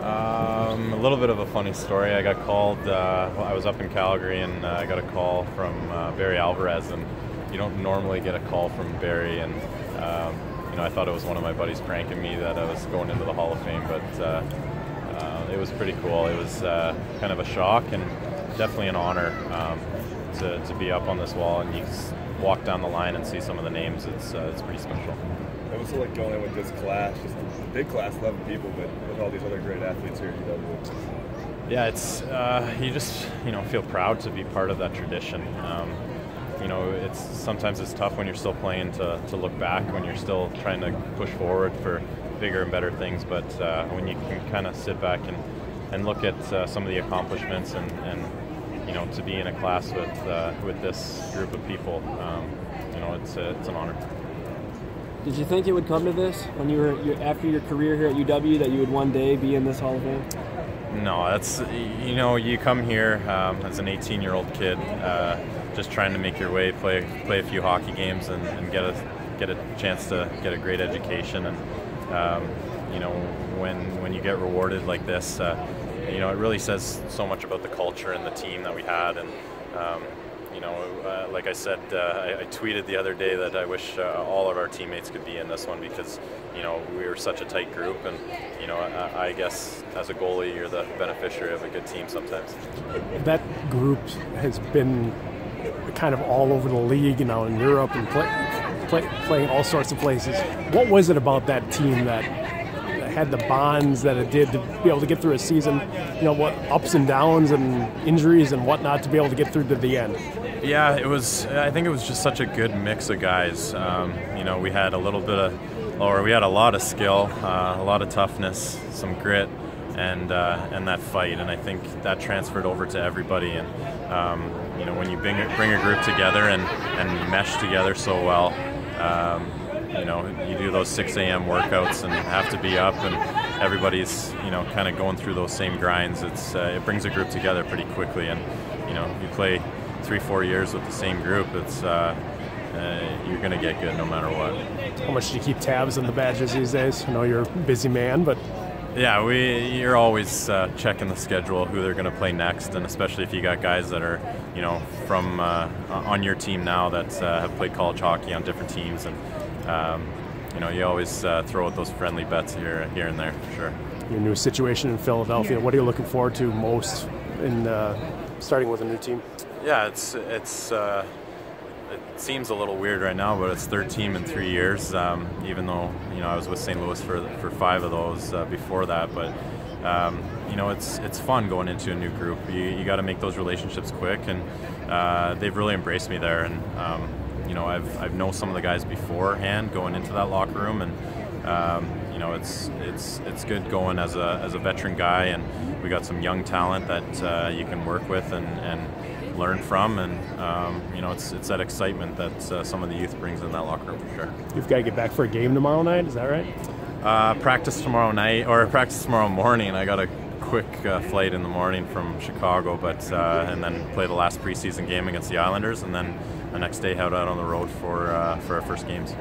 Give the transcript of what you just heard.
A little bit of a funny story. I got called, I was up in Calgary and I got a call from Barry Alvarez, and you don't normally get a call from Barry, and I thought it was one of my buddies pranking me that I was going into the Hall of Fame, but it was pretty cool. It was kind of a shock and definitely an honor to be up on this wall, and you walk down the line and see some of the names. It's pretty special. It was like going in with this class, just a big class, 11 people, but with all these other great athletes here at UW. Yeah, it's you just feel proud to be part of that tradition. Sometimes it's tough when you're still playing to look back, when you're still trying to push forward for bigger and better things. But when you can kind of sit back and look at some of the accomplishments and to be in a class with this group of people, it's an honor. Did you think it would come to this when you were after your career here at UW, that you would one day be in this Hall of Fame? No, that's you come here as an 18-year-old kid, just trying to make your way, play a few hockey games, and get a chance to get a great education, and when you get rewarded like this, it really says so much about the culture and the team that we had, and like I said, I tweeted the other day that I wish all of our teammates could be in this one, because we were such a tight group, and I guess as a goalie you're the beneficiary of a good team sometimes. That group has been kind of all over the league, in Europe, and playing all sorts of places. What was it about that team that had the bonds that it did to be able to get through a season, what ups and downs and injuries and whatnot, to be able to get through to the end? Yeah, I think it was just such a good mix of guys. We had we had a lot of skill, a lot of toughness, some grit, and that fight. And I think that transferred over to everybody. And when you bring a group together and you mesh together so well, you do those 6 a.m. workouts and have to be up, and everybody's kind of going through those same grinds. It brings a group together pretty quickly, and you play 3-4 years with the same group, you're going to get good no matter what. How much do you keep tabs on the badges these days? I know you're a busy man, but yeah, you're always checking the schedule, who they're going to play next, and especially if you got guys that are from on your team now that have played college hockey on different teams, and you always throw out those friendly bets here and there for sure. Your new situation in Philadelphia, what are you looking forward to most in starting with a new team? Yeah, it seems a little weird right now, but it's third team in 3 years. Even though I was with St. Louis for 5 of those before that, but it's fun going into a new group. You got to make those relationships quick, and they've really embraced me there. And I've known some of the guys beforehand going into that locker room, and it's good going as a veteran guy, and we got some young talent that you can work with and learn from, and it's that excitement that some of the youth brings in that locker room for sure. You've got to get back for a game tomorrow night, is that right? Practice tomorrow night, or practice tomorrow morning. I got a quick flight in the morning from Chicago, but and then play the last preseason game against the Islanders, and then the next day head out on the road for our first games.